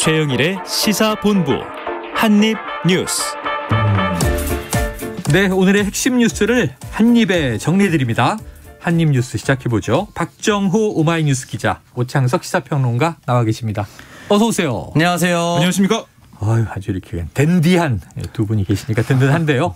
최영일의 시사본부 한입뉴스. 네, 오늘의 핵심 뉴스를 한입에 정리해드립니다. 한입뉴스 시작해보죠. 박정호 오마이뉴스 기자, 오창석 시사평론가 나와 계십니다. 어서 오세요. 안녕하세요. 안녕하십니까? 아주 이렇게 댄디한 두 분이 계시니까 든든한데요.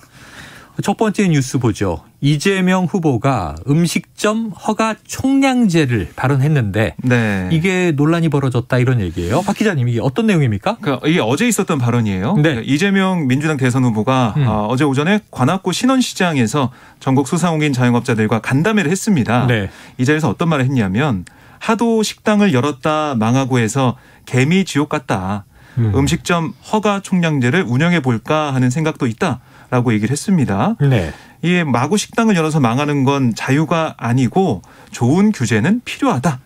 첫 번째 뉴스 보죠. 이재명 후보가 음식점 허가 총량제를 발언했는데 네. 이게 논란이 벌어졌다 이런 얘기예요. 박 기자님, 이게 어떤 내용입니까? 그러니까 이게 어제 있었던 발언이에요. 네. 그러니까 이재명 민주당 대선 후보가 어제 오전에 관악구 신원시장에서 전국 소상공인 자영업자들과 간담회를 했습니다. 네. 이 자리에서 어떤 말을 했냐면 하도 식당을 열었다 망하고 해서 개미 지옥 같다. 음식점 허가 총량제를 운영해 볼까 하는 생각도 있다라고 얘기를 했습니다. 네. 이게 마구 식당을 열어서 망하는 건 자유가 아니고 좋은 규제는 필요하다.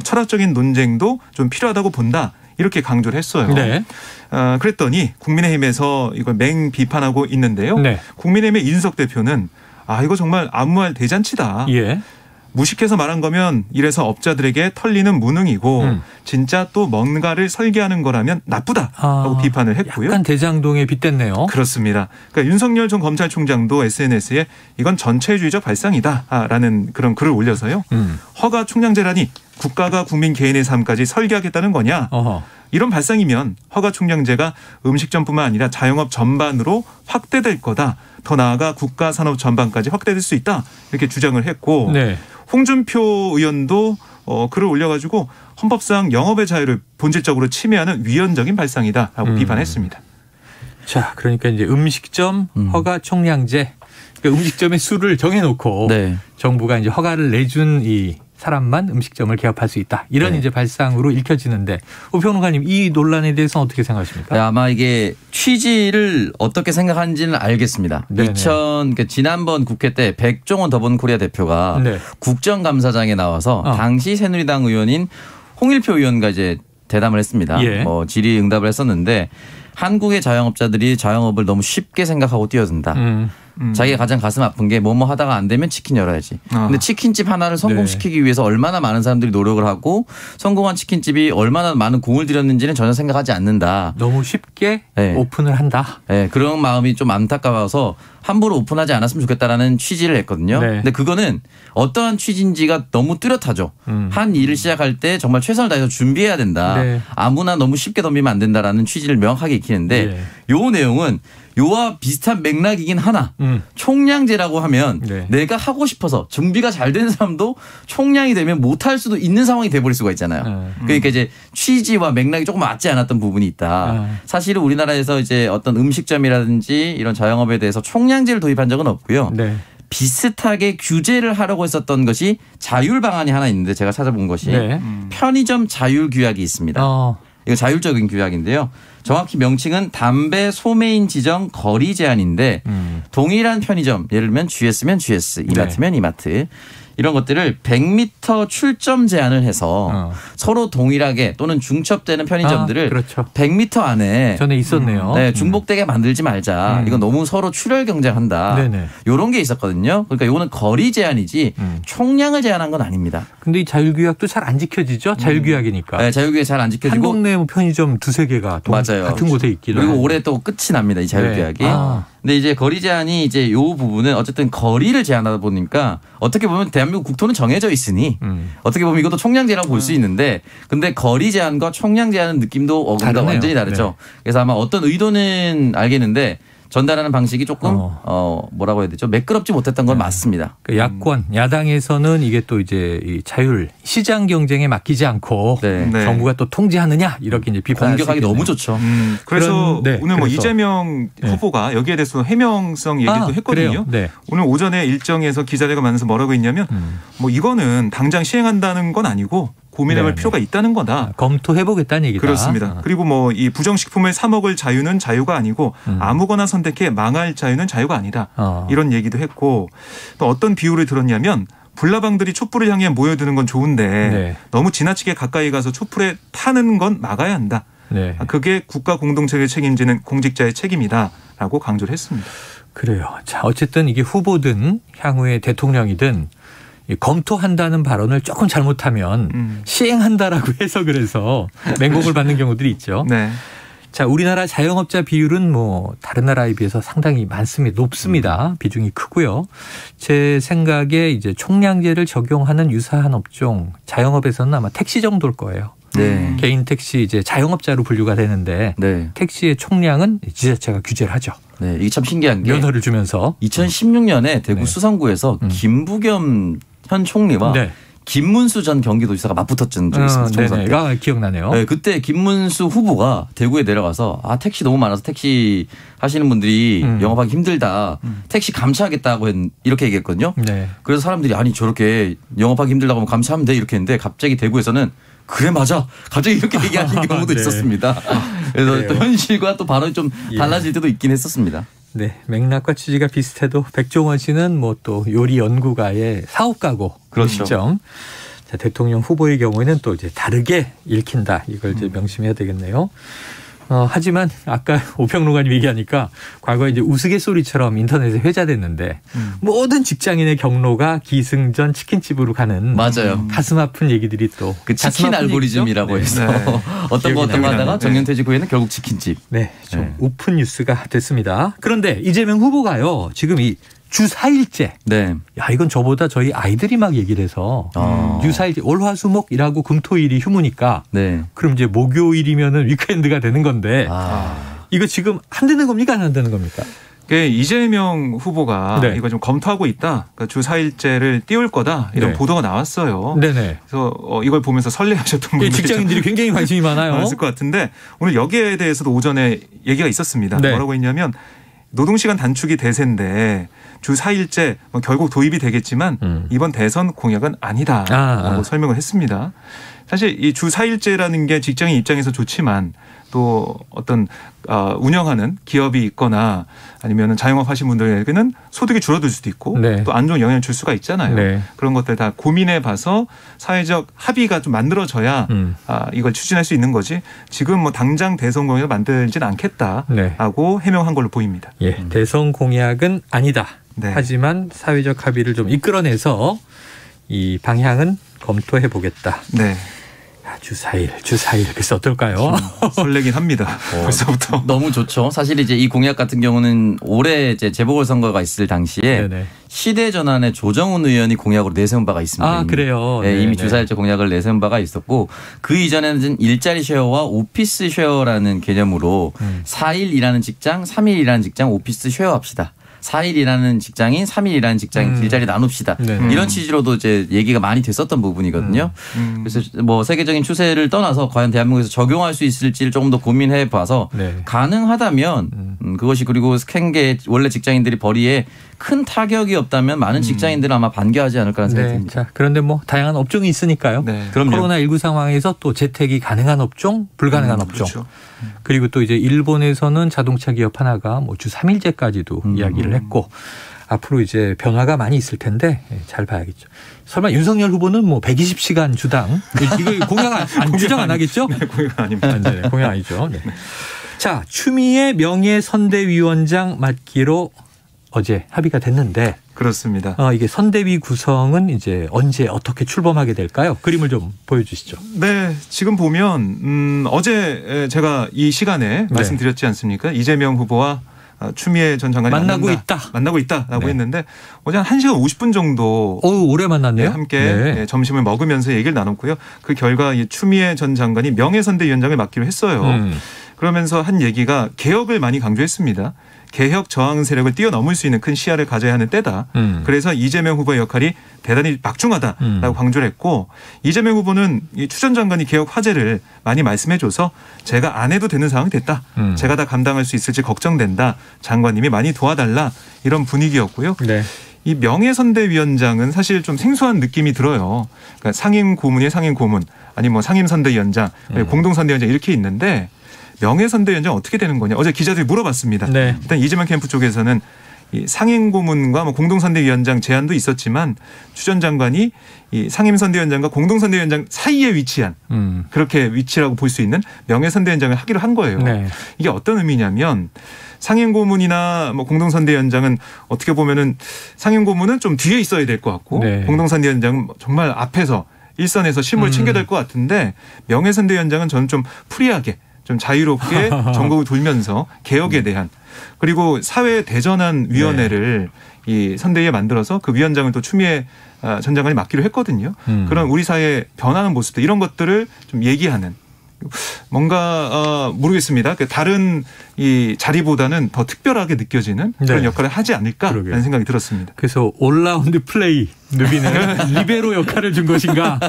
철학적인 논쟁도 좀 필요하다고 본다. 이렇게 강조를 했어요. 네. 그랬더니 국민의힘에서 이걸 맹 비판하고 있는데요. 네. 국민의힘의 이준석 대표는 이거 정말 아무 말 대잔치다. 예. 무식해서 말한 거면 이래서 업자들에게 털리는 무능이고 진짜 또 뭔가를 설계하는 거라면 나쁘다라고 비판을 했고요. 약간 대장동에 빗댔네요. 그렇습니다. 그러니까 윤석열 전 검찰총장도 SNS에 이건 전체주의적 발상이다라는 그런 글을 올려서요. 허가 총량제라니 국가가 국민 개인의 삶까지 설계하겠다는 거냐. 어허. 이런 발상이면 허가 총량제가 음식점뿐만 아니라 자영업 전반으로 확대될 거다. 더 나아가 국가 산업 전반까지 확대될 수 있다. 이렇게 주장을 했고 네. 홍준표 의원도 글을 올려가지고 헌법상 영업의 자유를 본질적으로 침해하는 위헌적인 발상이다라고 비판했습니다. 자, 그러니까 이제 음식점 허가 총량제, 그러니까 음식점의 수를 정해놓고 네. 정부가 이제 허가를 내준 이 사람만 음식점을 개업할 수 있다. 이런 네. 이제 발상으로 읽혀지는데, 오 평론가님, 이 논란에 대해서는 어떻게 생각하십니까? 네, 아마 이게 취지를 어떻게 생각하는지는 알겠습니다. 그러니까 지난번 국회 때 백종원 더본코리아 대표가 네. 국정감사장에 나와서 당시 새누리당 의원인 홍일표 의원과 이제 대담을 했습니다. 예. 질의응답을 했었는데 한국의 자영업자들이 자영업을 너무 쉽게 생각하고 뛰어든다. 자기가 가장 가슴 아픈 게 뭐뭐 하다가 안 되면 치킨 열어야지. 근데 치킨집 하나를 성공시키기 위해서 얼마나 많은 사람들이 노력을 하고 성공한 치킨집이 얼마나 많은 공을 들였는지는 전혀 생각하지 않는다. 너무 쉽게 네. 오픈을 한다. 네, 그런 마음이 좀 안타까워서 함부로 오픈하지 않았으면 좋겠다라는 취지를 했거든요. 네. 근데 그거는 어떠한 취지인지가 너무 뚜렷하죠. 한 일을 시작할 때 정말 최선을 다해서 준비해야 된다. 네. 아무나 너무 쉽게 덤비면 안 된다라는 취지를 명확하게 익히는데 네. 요 내용은 요와 비슷한 맥락이긴 하나 총량제라고 하면 네. 내가 하고 싶어서 준비가 잘 된 사람도 총량이 되면 못할 수도 있는 상황이 돼버릴 수가 있잖아요. 그러니까 이제 취지와 맥락이 조금 맞지 않았던 부분이 있다. 사실은 우리나라에서 이제 어떤 음식점이라든지 이런 자영업에 대해서 총량제를 도입한 적은 없고요. 네. 비슷하게 규제를 하려고 했었던 것이 자율 방안이 하나 있는데 제가 찾아본 것이 네. 편의점 자율 규약이 있습니다. 이거 자율적인 규약인데요. 정확히 명칭은 담배 소매인 지정 거리 제한인데 동일한 편의점, 예를 들면 GS면 GS, 이마트면 이마트 이런 것들을 100m 출점 제한을 해서 서로 동일하게 또는 중첩되는 편의점들을 그렇죠. 100m 안에 전에 있었네요. 네, 중복되게 만들지 말자. 이건 너무 서로 출혈 경쟁한다. 네네. 이런 게 있었거든요. 그러니까 이거는 거리 제한이지 총량을 제한한 건 아닙니다. 근데 이 자율규약도 잘 안 지켜지죠? 자율규약이니까. 네, 자율규약 잘 안 지켜지고. 한 동네 편의점 두세 개가 맞아요. 같은 곳에 있기도 그리고 하고. 올해 또 끝이 납니다. 이 자율규약이. 네. 근데 이제 거리 제한이 이제 요 부분은 어쨌든 거리를 제한하다 보니까 어떻게 보면 대한민국 국토는 정해져 있으니 어떻게 보면 이것도 총량제라고 볼 수 있는데 근데 거리 제한과 총량 제한은 느낌도 어감과 완전히 다르죠. 네. 그래서 아마 어떤 의도는 알겠는데 전달하는 방식이 조금 뭐라고 해야 되죠? 매끄럽지 못했던 건 맞습니다. 그 야권, 야당에서는 이게 또 이제 이 자율 시장 경쟁에 맡기지 않고 네. 정부가 또 통제하느냐 이렇게 이제 비판할 공격하기 수 너무 좋죠. 그래서 네, 오늘 그래서. 이재명 후보가 여기에 대해서 해명성 얘기도 했거든요. 네. 오늘 오전에 일정에서 기자들과 만나서 뭐라고 했냐면 이거는 당장 시행한다는 건 아니고 고민해볼 필요가 있다는 거다. 검토해보겠다는 얘기다. 그렇습니다. 그리고 이 부정식품을 사 먹을 자유는 자유가 아니고 아무거나 선택해 망할 자유는 자유가 아니다. 이런 얘기도 했고 또 어떤 비유를 들었냐면 불나방들이 촛불을 향해 모여드는 건 좋은데 너무 지나치게 가까이 가서 촛불에 타는 건 막아야 한다. 그게 국가 공동체를 책임지는 공직자의 책임이다라고 강조를 했습니다. 그래요. 자, 어쨌든 이게 후보든 향후의 대통령이든 검토한다는 발언을 조금 잘못하면 시행한다라고 해석을 해서 맹목을 받는 경우들이 있죠. 네. 자, 우리나라 자영업자 비율은 뭐 다른 나라에 비해서 상당히 많습니다. 높습니다. 비중이 크고요. 제 생각에 이제 총량제를 적용하는 유사한 업종 자영업에서는 아마 택시 정도일 거예요. 네. 개인 택시 이제 자영업자로 분류가 되는데 네. 택시의 총량은 지자체가 규제를 하죠. 네, 이게 참 신기한 게 면허를 주면서 2016년에 대구 수성구에서 김부겸 현 총리와 김문수 전 경기도지사가 맞붙었던 적이 있습니다. 네네. 기억나네요. 네, 그때 김문수 후보가 대구에 내려가서 택시 너무 많아서 택시 하시는 분들이 영업하기 힘들다. 택시 감차하겠다고 이렇게 얘기했거든요. 네. 그래서 사람들이 아니 저렇게 영업하기 힘들다고 하면 감차하면 돼 이렇게 했는데 갑자기 대구에서는 그래 맞아. 갑자기 이렇게 얘기하는 경우도 있었습니다. 그래서 또 현실과 또 발언이 좀 달라질 때도 있긴 했었습니다. 네, 맥락과 취지가 비슷해도 백종원 씨는 뭐 또 요리 연구가의 사업가고 그렇죠. 자, 대통령 후보의 경우에는 또 이제 다르게 읽힌다. 이걸 이제 명심해야 되겠네요. 하지만 아까 오평론가님 얘기하니까 과거에 이제 우스갯소리처럼 인터넷에 회자됐는데 모든 직장인의 경로가 기승전 치킨집으로 가는 맞아요. 가슴 아픈 얘기들이 또 그 치킨 알고리즘이라고 해서 어떤 거 하다가 정년퇴직 후에는 결국 치킨집. 네, 좀 오픈 뉴스가 됐습니다. 그런데 이재명 후보가요 지금 이 주 4일째. 네. 야, 이건 저보다 저희 아이들이 막 얘기를 해서 주 4일째 월화수목 일하고 금토일이 휴무니까 그럼 이제 목요일이면은 위크엔드가 되는 건데 이거 지금 한다는 겁니까 안 한다는 겁니까? 이재명 후보가 이거 좀 검토하고 있다. 그러니까 주 4일째를 띄울 거다. 이런 보도가 나왔어요. 네네. 그래서 이걸 보면서 설레하셨던 분들이 직장인들이 굉장히 관심이 많아요. 많았을 것 같은데 오늘 여기에 대해서도 오전에 얘기가 있었습니다. 뭐라고 했냐면 노동시간 단축이 대세인데 주 4일째 결국 도입이 되겠지만 이번 대선 공약은 아니다라고 설명을 했습니다. 사실 이 주 4일째라는 게 직장인 입장에서 좋지만 또 어떤 운영하는 기업이 있거나 아니면 자영업 하신 분들에게는 소득이 줄어들 수도 있고 또 안 좋은 영향을 줄 수가 있잖아요. 그런 것들 다 고민해 봐서 사회적 합의가 좀 만들어져야 이걸 추진할 수 있는 거지 지금 뭐 당장 대선 공약을 만들지는 않겠다라고 해명한 걸로 보입니다. 대선 공약은 아니다. 하지만 사회적 합의를 좀 이끌어내서 이 방향은 검토해 보겠다. 네. 주 4일. 그래서 어떨까요? 설레긴 합니다. 벌써부터. 너무 좋죠. 사실 이제 이 공약 같은 경우는 올해 이제 재보궐선거가 있을 당시에 시대 전환의 조정훈 의원이 공약으로 내세운 바가 있습니다. 그래요? 이미 주 4일째 공약을 내세운 바가 있었고 그 이전에는 일자리 쉐어와 오피스 쉐어라는 개념으로 4일 일하는 직장, 3일 일하는 직장, 오피스 쉐어 합시다. 4일 일하는 직장인, 3일 일하는 직장인 일자리 나눕시다. 이런 취지로도 이제 얘기가 많이 됐었던 부분이거든요. 그래서 뭐 세계적인 추세를 떠나서 과연 대한민국에서 적용할 수 있을지를 조금 더 고민해 봐서 가능하다면 그것이 그리고 스캔계 원래 직장인들이 벌이에 큰 타격이 없다면 많은 직장인들은 아마 반겨하지 않을까라는 생각이 듭니다. 자, 그런데 뭐 다양한 업종이 있으니까요. 코로나19 상황에서 또 재택이 가능한 업종, 불가능한 업종. 그렇죠. 그리고 또 이제 일본에서는 자동차 기업 하나가 뭐 주 3일제까지도 이야기를 했고 앞으로 이제 변화가 많이 있을 텐데 잘 봐야겠죠. 설마 윤석열 후보는 뭐 120시간 주당 이거 공약 주장 안 하겠죠? 공약 아닙니다. 공약 아니죠. 자, 추미애 명예선대위원장 맡기로 어제 합의가 됐는데 그렇습니다. 이게 선대위 구성은 이제 언제 어떻게 출범하게 될까요? 그림을 좀 보여주시죠. 네, 지금 보면 어제 제가 이 시간에 말씀드렸지 않습니까? 이재명 후보와 추미애 전 장관이 만나고 있다라고 했는데 어제 한 1시간 50분 정도 오래 만났네요. 함께 점심을 먹으면서 얘기를 나눴고요. 그 결과 이 추미애 전 장관이 명예선대위원장을 맡기로 했어요. 그러면서 한 얘기가 개혁을 많이 강조했습니다. 개혁 저항 세력을 뛰어넘을 수 있는 큰 시야를 가져야 하는 때다. 그래서 이재명 후보의 역할이 대단히 막중하다라고 강조를 했고 이재명 후보는 이 추 전 장관이 개혁 화제를 많이 말씀해줘서 제가 안 해도 되는 상황이 됐다. 제가 다 감당할 수 있을지 걱정된다. 장관님이 많이 도와달라. 이런 분위기였고요. 이 명예선대위원장은 사실 좀 생소한 느낌이 들어요. 그러니까 상임고문이 상임고문 아니면 뭐 상임선대위원장 공동선대위원장 이렇게 있는데 명예선대위원장 어떻게 되는 거냐. 어제 기자들이 물어봤습니다. 일단 이재명 캠프 쪽에서는 이 상임고문과 뭐 공동선대위원장 제안도 있었지만 추 전 장관이 이 상임선대위원장과 공동선대위원장 사이에 위치한 그렇게 위치라고 볼 수 있는 명예선대위원장을 하기로 한 거예요. 네. 이게 어떤 의미냐면 상임고문이나 뭐 공동선대위원장은 어떻게 보면은 상임고문은 좀 뒤에 있어야 될 것 같고 네. 공동선대위원장은 정말 앞에서 일선에서 실무를 챙겨야 될 것 같은데 명예선대위원장은 저는 좀 프리하게 좀 자유롭게 전국을 돌면서 개혁에 대한 그리고 사회 대전환 위원회를 네. 이 선대위에 만들어서 그 위원장을 또 추미애 전 장관이 맡기로 했거든요. 그런 우리 사회 변하는 모습들 이런 것들을 좀 얘기하는 뭔가 모르겠습니다. 다른 이 자리보다는 더 특별하게 느껴지는 그런 네. 역할을 하지 않을까라는 그러게요. 생각이 들었습니다. 그래서 올라운드 플레이 누비는 리베로 역할을 준 것인가?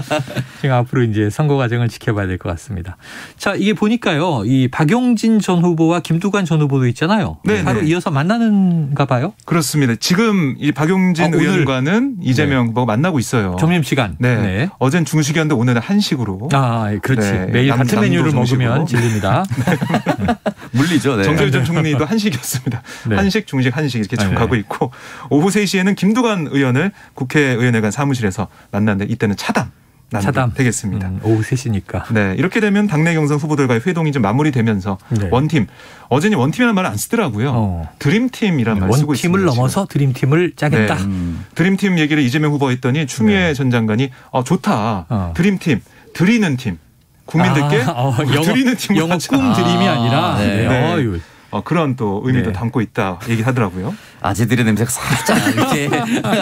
지금 앞으로 이제 선거 과정을 지켜봐야 될 것 같습니다. 자, 이게 보니까요, 이 박용진 전 후보와 김두관 전 후보도 있잖아요. 네, 바로 이어서 만나는가 봐요? 그렇습니다. 지금 이 박용진 의원과는 이재명 후보가 만나고 있어요. 점심시간. 네. 네. 어젠 중식이었는데 오늘은 한식으로. 아, 그렇지. 네. 매일 같은 메뉴를 먹으면 질립니다. 물리죠. 네. 정세균 전 총리도 한식이었습니다. 네. 한식, 중식, 한식 이렇게 쭉 가고 있고 오후 3시에는 김두관 의원을 국회의원회관 사무실에서 만났는데 이때는 차담 되겠습니다. 오후 3시니까. 네, 이렇게 되면 당내 경선 후보들과의 회동이 좀 마무리되면서 네. 원팀. 어제는 원팀이라는 말을 안 쓰더라고요. 드림팀이라는 말을 쓰고 있습니다. 원팀을 넘어서 드림팀을 짜겠다. 네. 드림팀 얘기를 이재명 후보가 했더니 추미애 네. 전 장관이 좋다. 드림팀, 드리는 팀. 국민들께 드리는 팀을 영어 꿈 드림이 아니라 네. 네. 그런 또 의미도 네. 담고 있다 얘기하더라고요. 아재들의 냄새가 살짝 이렇게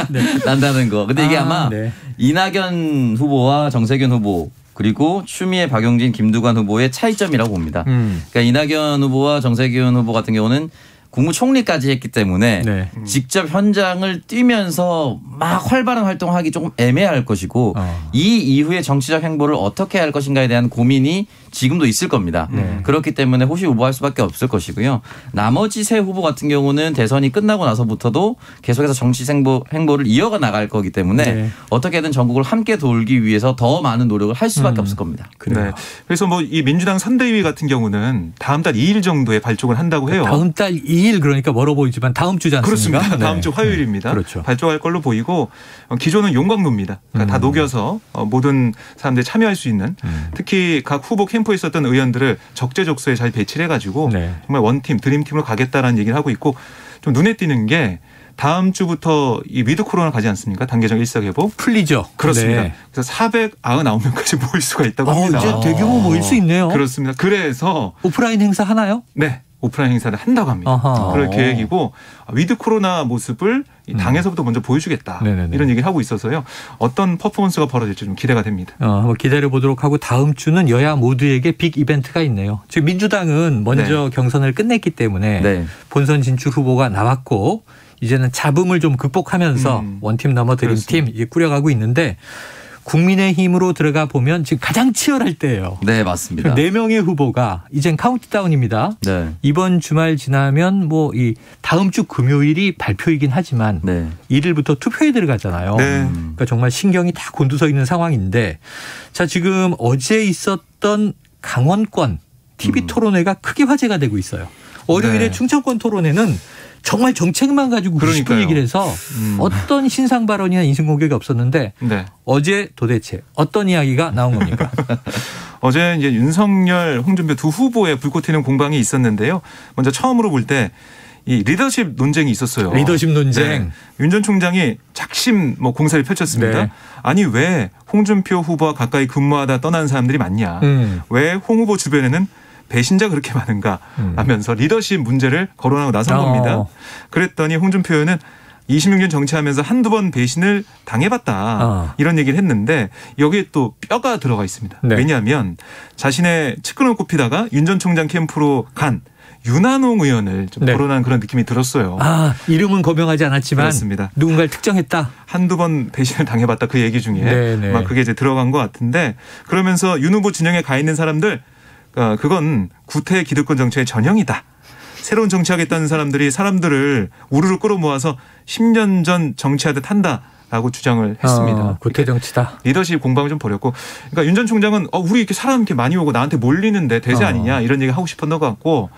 네. 난다는 거. 근데 이게 아마 네. 이낙연 후보와 정세균 후보 그리고 추미애, 박용진, 김두관 후보의 차이점이라고 봅니다. 그러니까 이낙연 후보와 정세균 후보 같은 경우는 국무총리까지 했기 때문에 네. 직접 현장을 뛰면서 막 활발한 활동을 하기 조금 애매할 것이고 이 이후에 정치적 행보를 어떻게 할 것인가에 대한 고민이 지금도 있을 겁니다. 그렇기 때문에 호시 후보할 수밖에 없을 것이고요. 나머지 세 후보 같은 경우는 대선이 끝나고 나서부터도 계속해서 정치 행보를 이어가 나갈 거기 때문에 네. 어떻게든 전국을 함께 돌기 위해서 더 많은 노력을 할 수밖에 없을 겁니다. 네. 그래서 뭐 이 민주당 선대위 같은 경우는 다음 달 2일 정도에 발족을 한다고 해요. 다음 달 2일 그러니까 멀어 보이지만 다음 주지 않습니까? 그렇습니다. 네. 다음 주 화요일입니다. 그렇죠. 발족할 걸로 보이고 기존은 용광로입니다. 그러니까 다 녹여서 모든 사람들이 참여할 수 있는 특히 각 후보 캠프에 있었던 의원들을 적재적소에 잘 배치를 해가지고 네. 정말 원팀, 드림팀으로 가겠다라는 얘기를 하고 있고 좀 눈에 띄는 게 다음 주부터 이 위드 코로나 가지 않습니까? 단계적 일상회복. 풀리죠. 그렇습니다. 네. 그래서 499명까지 모일 수가 있다고 합니다. 이제 대규모 모일 수 있네요. 그렇습니다. 그래서 오프라인 행사 하나요? 네. 오프라인 행사를 한다고 합니다. 그럴 계획이고 위드 코로나 모습을 당에서부터 먼저 보여주겠다. 네네네. 이런 얘기를 하고 있어서요. 어떤 퍼포먼스가 벌어질지 좀 기대가 됩니다. 한번 기다려보도록 하고 다음 주는 여야 모두에게 빅 이벤트가 있네요. 지금 민주당은 먼저 네. 경선을 끝냈기 때문에 네. 본선 진출 후보가 나왔고 이제는 잡음을 좀 극복하면서 원팀 넘어 드림팀 이제 꾸려가고 있는데 국민의힘으로 들어가 보면 지금 가장 치열할 때예요. 네, 맞습니다. 4명의 후보가 이젠 카운트다운입니다. 네. 이번 주말 지나면 뭐 이 다음 주 금요일이 발표이긴 하지만 네. 1일부터 투표에 들어가잖아요. 네. 그러니까 정말 신경이 다 곤두서 있는 상황인데 자, 지금 어제 있었던 강원권 TV 토론회가 크게 화제가 되고 있어요. 월요일에 네. 충청권 토론회는 정말 정책만 가지고 90분 얘기를 해서 어떤 신상 발언이나 인신공격이 없었는데 네. 어제 도대체 어떤 이야기가 나온 겁니까? 어제 이제 윤석열, 홍준표 두 후보의 불꽃 튀는 공방이 있었는데요. 먼저 처음으로 볼 때 이 리더십 논쟁이 있었어요. 리더십 논쟁. 네. 윤 전 총장이 작심 공세를 펼쳤습니다. 네. 아니 왜 홍준표 후보와 가까이 근무하다 떠난 사람들이 많냐. 왜 홍 후보 주변에는 배신자 그렇게 많은가 하면서 리더십 문제를 거론하고 나선 겁니다. 그랬더니 홍준표 의원은 26년 정치하면서 한두 번 배신을 당해봤다. 이런 얘기를 했는데 여기에 또 뼈가 들어가 있습니다. 네. 왜냐하면 자신의 측근을 꼽히다가 윤 전 총장 캠프로 간 윤한홍 의원을 좀 네. 거론한 그런 느낌이 들었어요. 이름은 거명하지 않았지만 그렇습니다. 누군가를 특정했다. 한두 번 배신을 당해봤다 그 얘기 중에 막 그게 이제 들어간 것 같은데 그러면서 윤 후보 진영에 가 있는 사람들 그건 구태 기득권 정치의 전형이다. 새로운 정치하겠다는 사람들을 우르르 끌어모아서 10년 전 정치하듯 한다. 라고 주장을 했습니다. 구태 정치다. 리더십 공방을 좀 벌였고, 그러니까 윤 전 총장은 우리 이렇게 사람 이렇게 많이 오고 나한테 몰리는데 대세 아니냐 이런 얘기 하고 싶었던 것 같고,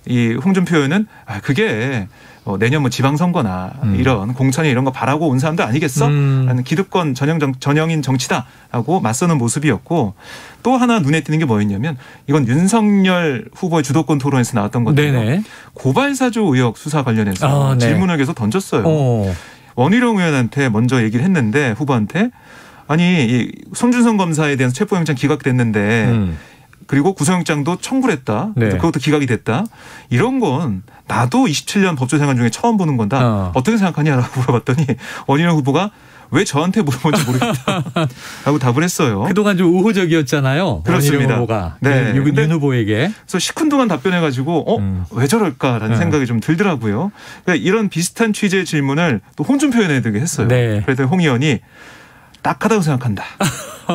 이 홍준표 의원은 그게 내년 뭐 지방선거나 이런 공천이 이런 거 바라고 온 사람들 아니겠어? 라는 기득권 전형인 정치다라고 맞서는 모습이었고, 또 하나 눈에 띄는 게 뭐였냐면 이건 윤석열 후보의 주도권 토론에서 나왔던 건데요. 고발사주 의혹 수사 관련해서 질문을 계속 던졌어요. 원희룡 의원한테 먼저 얘기를 했는데, 후보한테 아니 이 손준성 검사에 대한 체포영장 기각됐는데 그리고 구속영장도 청구를 했다. 그것도 기각이 됐다. 이런 건 나도 27년 법조 생활 중에 처음 보는 건다. 어떻게 생각하냐라고 물어봤더니 원희룡 후보가 왜 저한테 물어본지 모르겠다 라고 답을 했어요. 그동안 좀 우호적이었잖아요. 그렇습니다. 후보가. 윤 후보에게. 그래서 시큰둥한 답변해가지고 왜 저럴까라는 생각이 좀 들더라고요. 그러니까 이런 비슷한 취지의 질문을 또 홍준표 의원에게 했어요. 그랬더니 홍 의원이 딱하다고 생각한다.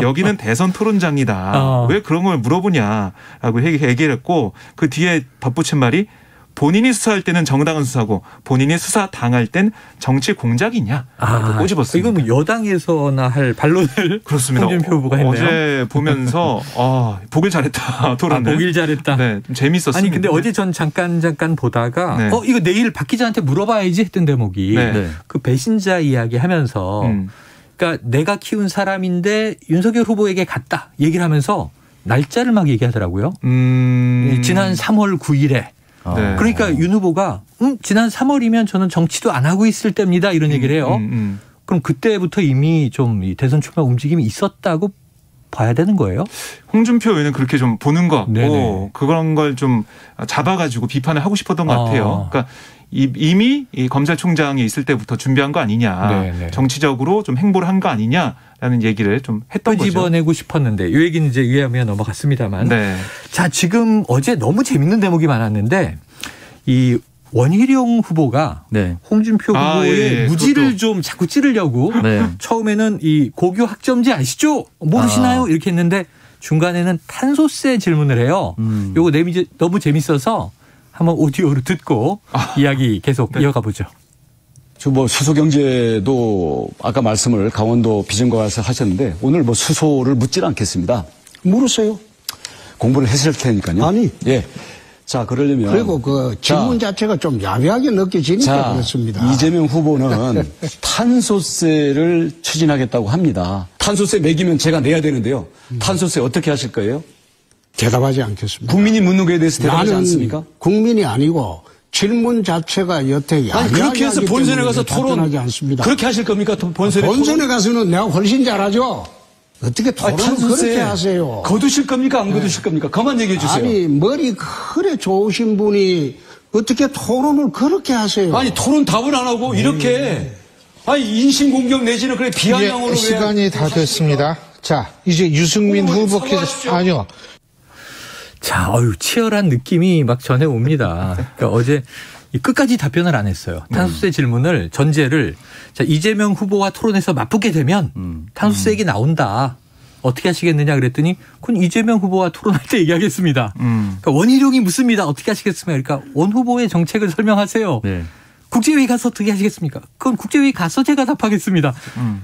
여기는 대선 토론장이다. 왜 그런 걸 물어보냐라고 얘기를 했고, 그 뒤에 덧붙인 말이 본인이 수사할 때는 정당한 수사고 본인이 수사 당할 땐 정치 공작이냐 꼬집었습니다. 이건 뭐 여당에서나 할 반론을 그렇습니다. 홍준표 후보가 했네요. 어제 보면서 보길 잘했다. 토론을. 보길 잘했다. 네, 좀 재밌었습니다. 아니 근데 어제 전 잠깐 보다가 이거 내일 박 기자한테 물어봐야지 했던 대목이 그 배신자 이야기하면서 그러니까 내가 키운 사람인데 윤석열 후보에게 갔다 얘기를 하면서 날짜를 막 얘기하더라고요. 지난 3월 9일에. 그러니까 윤 후보가 지난 3월이면 저는 정치도 안 하고 있을 때입니다. 이런 얘기를 해요. 그럼 그때부터 이미 좀 대선 출마 움직임이 있었다고 봐야 되는 거예요? 홍준표 의원은 그렇게 좀 보는 것 같고 그런 걸 좀 잡아가지고 비판을 하고 싶었던 것 같아요. 그러니까 이미 이 검찰총장이 있을 때부터 준비한 거 아니냐. 정치적으로 좀 행보를 한 거 아니냐라는 얘기를 좀 했던 거죠. 끄집어내고 싶었는데 이 얘기는 이제 위하면 넘어갔습니다만. 자, 지금 어제 너무 재밌는 대목이 많았는데 이 원희룡 후보가 홍준표 후보의 무지를 좀 자꾸 찌르려고 처음에는 이 고교 학점제 아시죠? 모르시나요? 이렇게 했는데 중간에는 탄소세 질문을 해요. 요거 너무 재밌어서 한번 오디오로 듣고 이야기 계속 이어가 보죠. 뭐 수소 경제도 아까 말씀을 강원도 비전과에서 하셨는데 오늘 뭐 수소를 묻질 않겠습니다. 물으세요. 공부를 했을 테니까요. 아니. 자, 그러려면. 그리고 그 질문 자체가 좀 야비하게 느껴지니까 그렇습니다. 이재명 후보는 탄소세를 추진하겠다고 합니다. 탄소세 매기면 제가 내야 되는데요. 탄소세 어떻게 하실 거예요? 대답하지 않겠습니다. 국민이 묻는 거에 대해서 대답하지 않습니까? 국민이 아니고 질문 자체가 여태 야비하게 그렇게 해서 본선에 가서 토론하지 않습니다. 그렇게 하실 겁니까? 본선에 가서는 내가 훨씬 잘하죠. 어떻게 토론을 그렇게 하세요? 거두실 겁니까? 안 거두실 겁니까? 그만 얘기해 주세요. 아니 머리 그래 좋으신 분이 어떻게 토론을 그렇게 하세요? 아니 토론 답을 안 하고 이렇게 인신공격 내지는 그래 비아냥으로 시간이 다 됐습니다. 자, 이제 유승민 후보께서 아니요. 자, 치열한 느낌이 막 전해옵니다. 그러니까 어제 끝까지 답변을 안 했어요. 탄소세 질문을 전제를 자, 이재명 후보와 토론에서 맞붙게 되면 탄소세 얘기 나온다. 어떻게 하시겠느냐 그랬더니 그건 이재명 후보와 토론할 때 얘기하겠습니다. 그러니까 원희룡이 묻습니다. 어떻게 하시겠습니까? 그러니까 원 후보의 정책을 설명하세요. 국제회의 가서 어떻게 하시겠습니까? 그건 국제회의 가서 제가 답하겠습니다.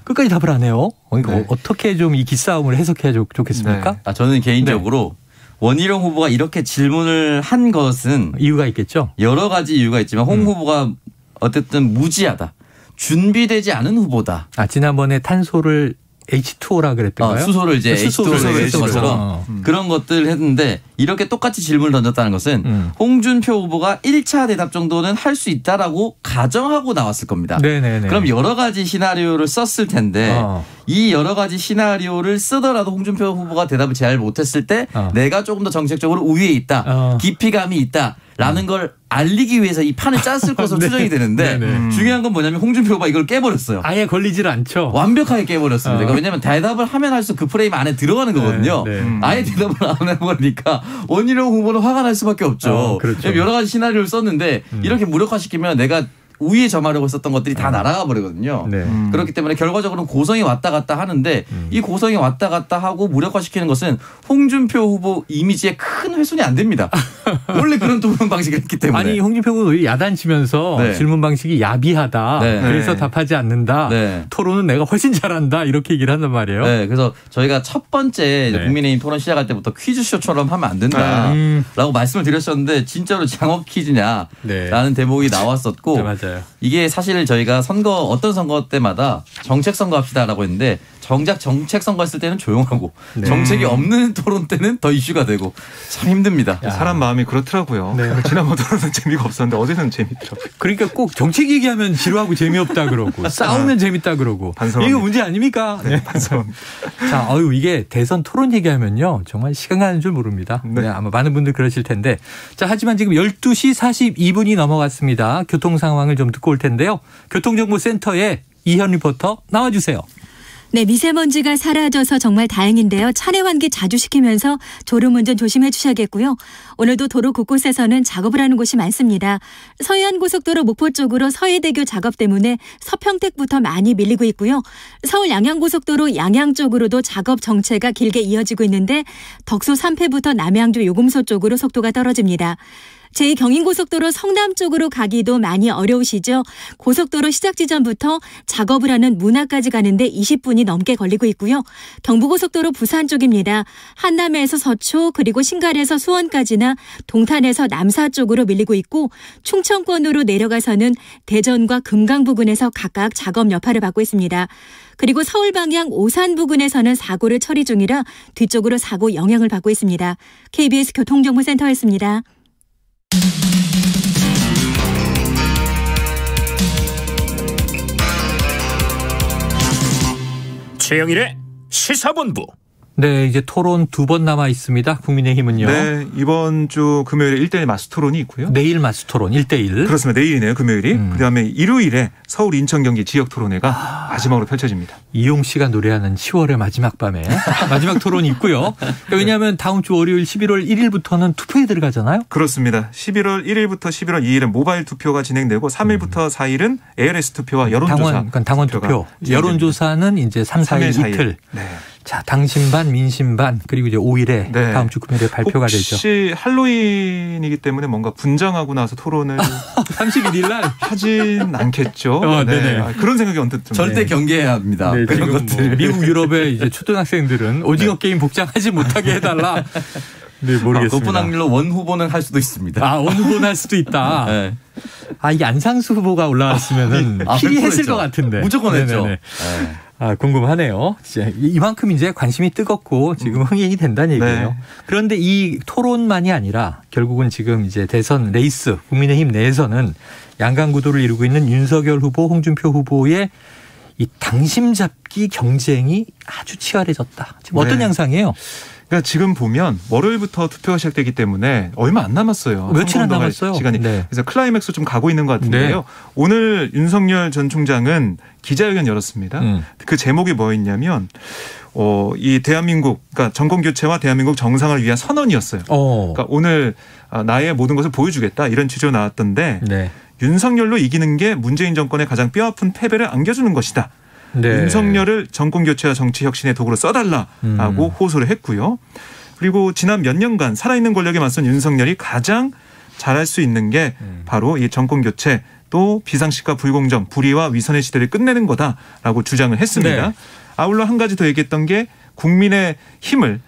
끝까지 답을 안 해요. 그러니까 어떻게 좀 이 기싸움을 해석해야 좋겠습니까? 저는 개인적으로 원희룡 후보가 이렇게 질문을 한 것은 이유가 있겠죠. 여러 가지 이유가 있지만 홍 후보가 어쨌든 무지하다. 준비되지 않은 후보다. 지난번에 탄소를 H2O라 그랬던가요? 수소를 이제 H2O로 했던 것처럼 그런 것들을 했는데 이렇게 똑같이 질문을 던졌다는 것은 홍준표 후보가 1차 대답 정도는 할 수 있다라고 가정하고 나왔을 겁니다. 그럼 여러 가지 시나리오를 썼을 텐데 이 여러 가지 시나리오를 쓰더라도 홍준표 후보가 대답을 잘 못했을 때 내가 조금 더 정책적으로 우위에 있다. 깊이감이 있다. 라는 걸 알리기 위해서 이 판을 짰을 것으로 추정이 되는데 중요한 건 뭐냐면 홍준표 후보가 이걸 깨버렸어요. 아예 걸리질 않죠. 완벽하게 깨버렸습니다. 그러니까 왜냐하면 대답을 하면 할수록 그 프레임 안에 들어가는 거거든요. 아예 대답을 안 해버리니까 원희룡 후보는 화가 날 수밖에 없죠. 그렇죠. 여러 가지 시나리오를 썼는데 이렇게 무력화시키면 내가 우위에 점하려고 썼던 것들이 다 날아가 버리거든요. 그렇기 때문에 결과적으로는 고성이 왔다 갔다 하는데 이 고성이 왔다 갔다 하고 무력화시키는 것은 홍준표 후보 이미지에 큰 훼손이 안 됩니다. 원래 그런 토론 방식을 했기 때문에. 아니 홍준표 의원이 야단치면서 네. 질문 방식이 야비하다. 네. 그래서 답하지 않는다. 네. 토론은 내가 훨씬 잘한다. 이렇게 얘기를 한단 말이에요. 네, 그래서 저희가 첫 번째 네. 국민의힘 토론 시작할 때부터 퀴즈쇼처럼 하면 안 된다라고 말씀을 드렸었는데 진짜로 장업 퀴즈냐라는 네. 대목이 나왔었고 네, 맞아요. 이게 사실 저희가 어떤 선거 때마다 정책 선거 합시다라고 했는데 정작 정책 선거 했을 때는 조용하고 네. 정책이 없는 토론 때는 더 이슈가 되고 참 힘듭니다. 사람 마음이 그렇더라고요. 네. 지난번 토론은 재미가 없었는데 어제는 재밌더라고요. 그러니까 꼭 정책 얘기하면 지루하고 재미없다 그러고 싸우면 재밌다 그러고 이거 문제 아닙니까? 네, 반성. 자, 이게 대선 토론 얘기하면요 정말 시간 가는 줄 모릅니다. 네. 네, 아마 많은 분들 그러실 텐데 자 하지만 지금 12시 42분이 넘어갔습니다. 교통 상황을 좀 듣고 올 텐데요. 교통정보센터에 이현 리포터 나와주세요. 네, 미세먼지가 사라져서 정말 다행인데요. 차내 환기 자주 시키면서 졸음운전 조심해 주셔야겠고요. 오늘도 도로 곳곳에서는 작업을 하는 곳이 많습니다. 서해안고속도로 목포 쪽으로 서해대교 작업 때문에 서평택부터 많이 밀리고 있고요. 서울 양양고속도로 양양 쪽으로도 작업 정체가 길게 이어지고 있는데 덕소 3패부터 남양주 요금소 쪽으로 속도가 떨어집니다. 제2경인고속도로 성남 쪽으로 가기도 많이 어려우시죠. 고속도로 시작 지점부터 작업을 하는 문화까지 가는데 20분이 넘게 걸리고 있고요. 경부고속도로 부산 쪽입니다. 한남에서 서초 그리고 신갈에서 수원까지나 동탄에서 남사 쪽으로 밀리고 있고 충청권으로 내려가서는 대전과 금강 부근에서 각각 작업 여파를 받고 있습니다. 그리고 서울 방향 오산 부근에서는 사고를 처리 중이라 뒤쪽으로 사고 영향을 받고 있습니다. KBS 교통정보센터였습니다. 최영일의 시사본부. 네, 이제 토론 2번 남아 있습니다. 국민의힘은요. 네, 이번 주 금요일에 1대1 마스 토론이 있고요. 내일 마스 토론 1대1. 그렇습니다. 내일이네요, 금요일이. 그다음에 일요일에 서울, 인천, 경기 지역 토론회가 마지막으로 펼쳐집니다. 이용 씨가 노래하는 10월의 마지막 밤에 마지막 토론이 있고요. 왜냐하면 다음 주 월요일 11월 1일부터는 투표에 들어가잖아요. 그렇습니다. 11월 1일부터 11월 2일은 모바일 투표가 진행되고 3일부터 4일은 ARS 투표와 여론조사. 당원 투표. 여론조사는 이제 3, 4일 이틀. 네. 자, 당신 반, 민심 반, 그리고 이제 5일에 네. 다음 주 금요일에 발표가 되죠. 혹시 할로윈이기 때문에 뭔가 분장하고 나서 토론을 31일 날 하진 않겠죠. 네. 그런 생각이 언뜻 좀. 절대 경계해야 합니다. 네, 그런 것들. 미국, 유럽의 이제 초등학생들은 오징어 게임 복장하지 못하게 해달라. 네, 모르겠습니다. 높은 확률로 원 후보는 할 수도 있습니다. 원 후보는 할 수도 있다. 네. 이게 안상수 후보가 올라왔으면은 필히 했을 것 같은데. 무조건 했죠. 네. 궁금하네요. 진짜 이만큼 이제 관심이 뜨겁고 지금 흥행이 된다는 얘기예요. 네. 그런데 이 토론만이 아니라 결국은 지금 이제 대선 레이스 국민의힘 내에서는 양강 구도를 이루고 있는 윤석열 후보, 홍준표 후보의 이 당심 잡기 경쟁이 아주 치열해졌다. 지금 어떤 양상이에요? 그러니까 지금 보면 월요일부터 투표가 시작되기 때문에 얼마 안 남았어요. 며칠 안 남았어요. 시간이. 네. 그래서 클라이맥스 좀 가고 있는 것 같은데요. 네. 오늘 윤석열 전 총장은 기자회견 열었습니다. 그 제목이 뭐였냐면 이 대한민국, 그러니까 정권 교체와 대한민국 정상을 위한 선언이었어요. 그러니까 오늘 나의 모든 것을 보여주겠다 이런 취지로 나왔던데 네. 윤석열로 이기는 게 문재인 정권의 가장 뼈아픈 패배를 안겨주는 것이다. 네. 윤석열을 정권 교체와 정치 혁신의 도구로 써달라라고 호소를 했고요. 그리고 지난 몇 년간 살아있는 권력에 맞선 윤석열이 가장 잘할 수 있는 게 바로 이 정권 교체 또 비상식과 불공정, 불의와 위선의 시대를 끝내는 거다라고 주장을 했습니다. 네. 아울러 한 가지 더 얘기했던 게 국민의 힘을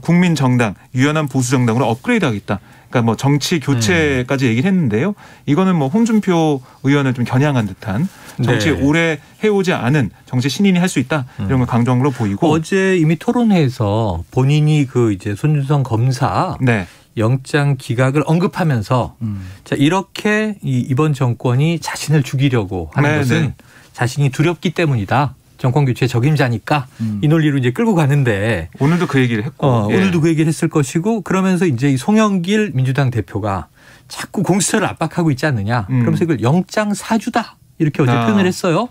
국민정당, 유연한 보수정당으로 업그레이드하겠다. 그러니까 뭐 정치 교체까지 얘기를 했는데요. 이거는 뭐 홍준표 의원을 좀 겨냥한 듯한 정치 네. 오래 해오지 않은 정치 신인이 할 수 있다 이런 걸 강조한 걸로 보이고 어제 이미 토론회에서 본인이 그 이제 손준성 검사 네. 영장 기각을 언급하면서 자 이렇게 이번 정권이 자신을 죽이려고 하는 네, 것은 네. 자신이 두렵기 때문이다. 정권 교체 적임자니까 이 논리로 이제 끌고 가는데 오늘도 그 얘기를 했고 예. 오늘도 그 얘기를 했을 것이고 그러면서 이제 이 송영길 민주당 대표가 자꾸 공수처를 압박하고 있지 않느냐. 그러면서 이걸 영장 사주다 이렇게 어제 표현을 했어요.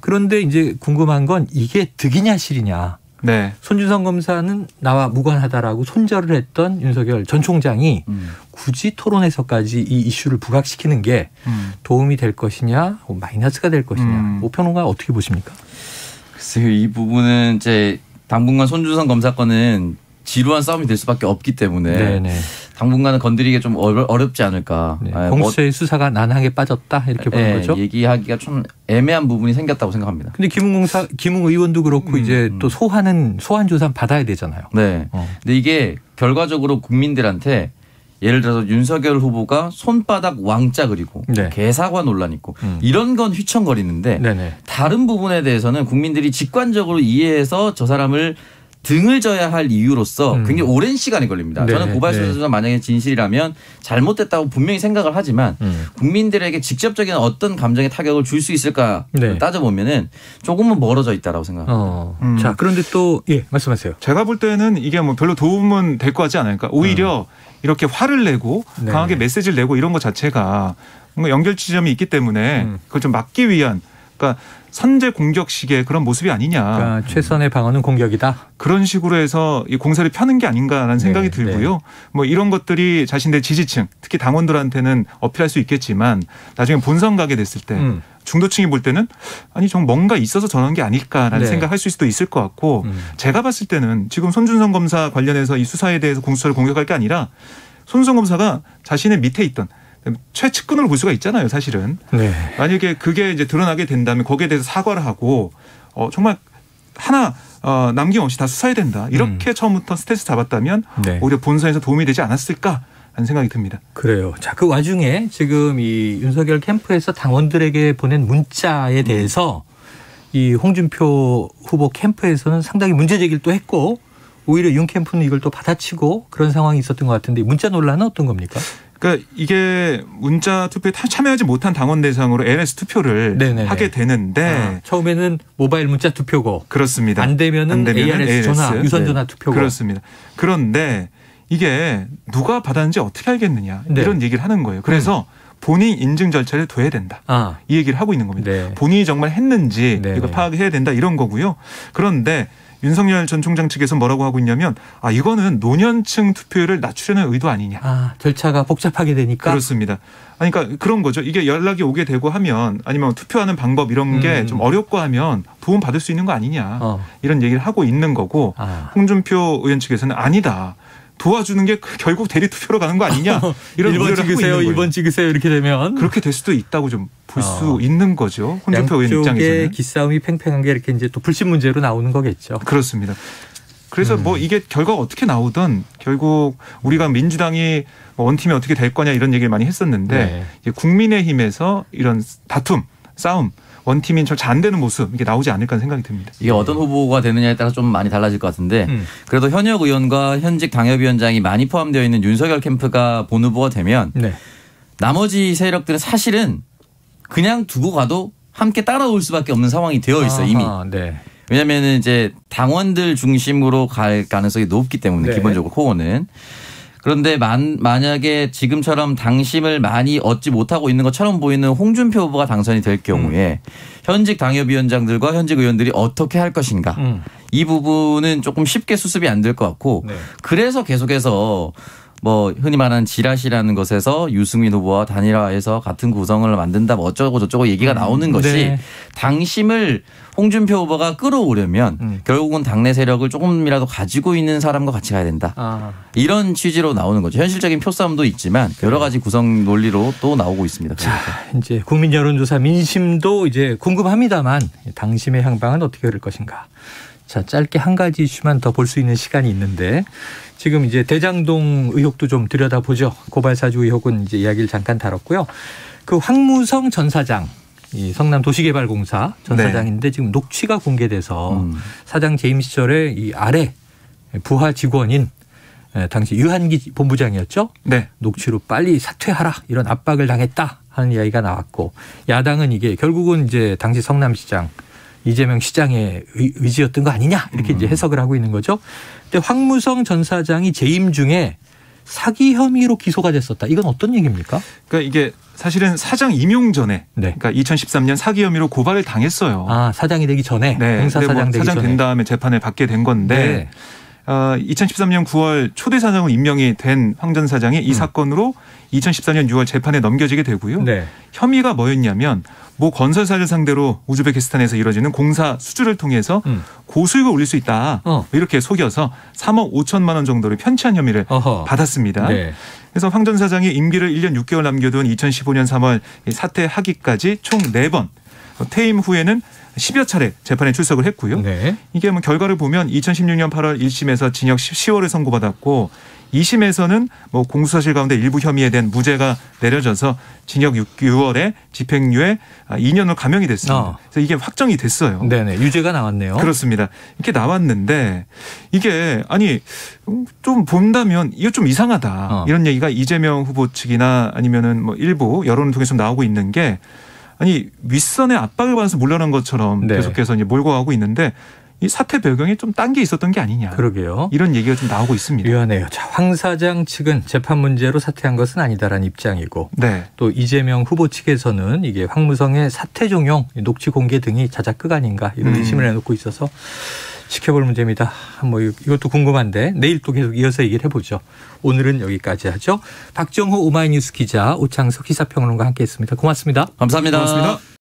그런데 이제 궁금한 건 이게 득이냐 실이냐. 네. 손준성 검사는 나와 무관하다라고 손절을 했던 윤석열 전 총장이 굳이 토론에서까지 이 이슈를 부각시키는 게 도움이 될 것이냐 마이너스가 될 것이냐. 오평론가 어떻게 보십니까? 글쎄요. 이 부분은 이제 당분간 손준성 검사 건은 지루한 싸움이 될 수밖에 없기 때문에 네네. 당분간은 건드리기 좀 어렵지 않을까. 네. 공수처의 수사가 난항에 빠졌다 이렇게 보는 거죠. 얘기하기가 좀 애매한 부분이 생겼다고 생각합니다. 근데 김웅 의원도 그렇고 이제 또 소환 조사 받아야 되잖아요. 네. 근데 이게 결과적으로 국민들한테 예를 들어서 윤석열 후보가 손바닥 왕자 그리고 네. 개사과 논란 있고 이런 건 휘청거리는데 네네. 다른 부분에 대해서는 국민들이 직관적으로 이해해서 저 사람을 등을 져야 할 이유로서 굉장히 오랜 시간이 걸립니다. 네. 저는 고발 수사가 만약에 진실이라면 잘못됐다고 분명히 생각을 하지만 국민들에게 직접적인 어떤 감정에 타격을 줄 수 있을까 네. 따져보면은 조금은 멀어져 있다라고 생각합니다. 자, 그런데 또 말씀하세요. 제가 볼 때는 이게 뭐 별로 도움은 될 것 같지 않을까. 오히려 이렇게 화를 내고 네. 강하게 메시지를 내고 이런 것 자체가 뭔가 연결 지점이 있기 때문에 그걸 좀 막기 위한 그러니까 선제 공격식의 그런 모습이 아니냐. 그러니까 최선의 방어는 공격이다. 그런 식으로 해서 이 공세를 펴는 게 아닌가라는 생각이 들고요. 뭐 이런 것들이 자신들 지지층 특히 당원들한테는 어필할 수 있겠지만 나중에 본선 가게 됐을 때 중도층이 볼 때는 아니 좀 뭔가 있어서 저런 게 아닐까라는 생각할 수도 있을 것 같고 제가 봤을 때는 지금 손준성 검사 관련해서 이 수사에 대해서 공수처를 공격할 게 아니라 손준성 검사가 자신의 밑에 있던 최측근으로 볼 수가 있잖아요, 사실은. 네. 만약에 그게 이제 드러나게 된다면 거기에 대해서 사과를 하고 정말 하나 남김없이 다 수사해야 된다. 이렇게 처음부터 스탠스 잡았다면 오히려 본선에서 도움이 되지 않았을까 하는 생각이 듭니다. 그래요. 자, 그 와중에 지금 이 윤석열 캠프에서 당원들에게 보낸 문자에 대해서 이 홍준표 후보 캠프에서는 상당히 문제 제기를 또 했고 오히려 윤 캠프는 이걸 또 받아치고 그런 상황이 있었던 것 같은데 문자 논란은 어떤 겁니까? 그러니까 이게 문자 투표에 참여하지 못한 당원 대상으로 LS 투표를 하게 되는데 처음에는 모바일 문자 투표고 그렇습니다. 안 되면은 ARS 전화 유선 전화 투표고 그렇습니다. 그런데 이게 누가 받았는지 어떻게 알겠느냐 이런 얘기를 하는 거예요. 그래서 본인 인증 절차를 둬야 된다. 이 얘기를 하고 있는 겁니다. 본인이 정말 했는지 이거 파악해야 된다 이런 거고요. 그런데 윤석열 전 총장 측에서 뭐라고 하고 있냐면 이거는 노년층 투표율을 낮추려는 의도 아니냐. 절차가 복잡하게 되니까. 그렇습니다. 그러니까 그런 거죠. 이게 연락이 오게 되고 하면 아니면 투표하는 방법 이런 게 좀 어렵고 하면 도움 받을 수 있는 거 아니냐. 이런 얘기를 하고 있는 거고 홍준표 의원 측에서는 아니다. 도와주는 게 결국 대리 투표로 가는 거 아니냐. 이런 1번 찍으세요. 2번 찍으세요. 이렇게 되면. 그렇게 될 수도 있다고 좀 볼 수 있는 거죠. 홍준표 의원 입장에서는. 양쪽의 기싸움이 팽팽한 게 이렇게 이제 또 불신 문제로 나오는 거겠죠. 그렇습니다. 그래서 뭐 이게 결과가 어떻게 나오든 결국 우리가 민주당이 원팀이 어떻게 될 거냐 이런 얘기를 많이 했었는데 국민의힘에서 이런 다툼, 싸움 원팀인 잘 안 되는 모습 이게 나오지 않을까 생각이 듭니다. 이게 어떤 후보가 되느냐에 따라서 좀 많이 달라질 것 같은데 그래도 현역 의원과 현직 당협위원장이 많이 포함되어 있는 윤석열 캠프가 본 후보가 되면 나머지 세력들은 사실은 그냥 두고 가도 함께 따라올 수밖에 없는 상황이 되어 있어요 이미. 왜냐하면 이제 당원들 중심으로 갈 가능성이 높기 때문에 기본적으로 코어는. 그런데 만약에 지금처럼 당심을 많이 얻지 못하고 있는 것처럼 보이는 홍준표 후보가 당선이 될 경우에 현직 당협위원장들과 현직 의원들이 어떻게 할 것인가. 이 부분은 조금 쉽게 수습이 안 될 것 같고 그래서 계속해서 뭐 흔히 말하는 지라시라는 것에서 유승민 후보와 단일화해서 같은 구성을 만든다 뭐 어쩌고 저쩌고 얘기가 나오는 것이 당심을 홍준표 후보가 끌어오려면 결국은 당내 세력을 조금이라도 가지고 있는 사람과 같이 가야 된다. 이런 취지로 나오는 거죠. 현실적인 표싸움도 있지만 여러 가지 구성 논리로 또 나오고 있습니다. 자, 이제 국민 여론조사 민심도 이제 궁금합니다만 당심의 향방은 어떻게 될 것인가. 자, 짧게 한 가지 이슈만 더 볼 수 있는 시간이 있는데 지금 이제 대장동 의혹도 좀 들여다보죠. 고발사주 의혹은 이제 이야기를 잠깐 다뤘고요. 그 황무성 전 사장, 이 성남 도시개발공사 전 사장인데 지금 녹취가 공개돼서 사장 재임 시절에 이 아래 부하 직원인 당시 유한기 본부장이었죠. 녹취로 빨리 사퇴하라 이런 압박을 당했다 하는 이야기가 나왔고 야당은 이게 결국은 이제 당시 성남시장 이재명 시장의 의지였던 거 아니냐 이렇게 이제 해석을 하고 있는 거죠. 근데 황무성 전 사장이 재임 중에 사기 혐의로 기소가 됐었다. 이건 어떤 얘기입니까? 그러니까 이게 사실은 사장 임용 전에 그러니까 2013년 사기 혐의로 고발을 당했어요. 사장이 되기 전에 공사사장 되기 사장 전에. 된 다음에 재판을 받게 된 건데 2013년 9월 초대 사장으로 임명이 된 황 전 사장이 이 사건으로 2014년 6월 재판에 넘겨지게 되고요. 네. 혐의가 뭐였냐면 모 건설사를 상대로 우즈베키스탄에서 이루어지는 공사 수주를 통해서 고수익을 올릴 수 있다. 이렇게 속여서 3억 5천만 원 정도를 편취한 혐의를 받았습니다. 네. 그래서 황 전 사장이 임기를 1년 6개월 남겨둔 2015년 3월 사퇴하기까지 총 4번 퇴임 후에는 10여 차례 재판에 출석을 했고요. 네. 이게 뭐 결과를 보면 2016년 8월 1심에서 징역 10월을 선고받았고 2심에서는 뭐 공수사실 가운데 일부 혐의에 대한 무죄가 내려져서 징역 6개월에 집행유예 2년으로 감형이 됐습니다. 그래서 이게 확정이 됐어요. 네네. 유죄가 나왔네요. 그렇습니다. 이렇게 나왔는데 이게 아니 좀 본다면 이거 좀 이상하다. 이런 얘기가 이재명 후보 측이나 아니면은 뭐 일부 여론을 통해서 나오고 있는 게 아니 윗선의 압박을 받아서 물러난 것처럼 네. 계속해서 이제 몰고 가고 있는데 이 사태 배경에 좀 딴 게 있었던 게 아니냐. 그러게요. 이런 얘기가 좀 나오고 있습니다. 유한해요. 자, 황 사장 측은 재판 문제로 사퇴한 것은 아니다라는 입장이고 네. 또 이재명 후보 측에서는 이게 황무성의 사퇴 종용, 녹취 공개 등이 자작극 아닌가 이런 의심을 해놓고 있어서 지켜볼 문제입니다. 뭐 이것도 궁금한데 내일 또 계속 이어서 얘기를 해보죠. 오늘은 여기까지 하죠. 박정호 오마이뉴스 기자, 오창석 시사평론가 함께했습니다. 고맙습니다. 감사합니다. 고맙습니다.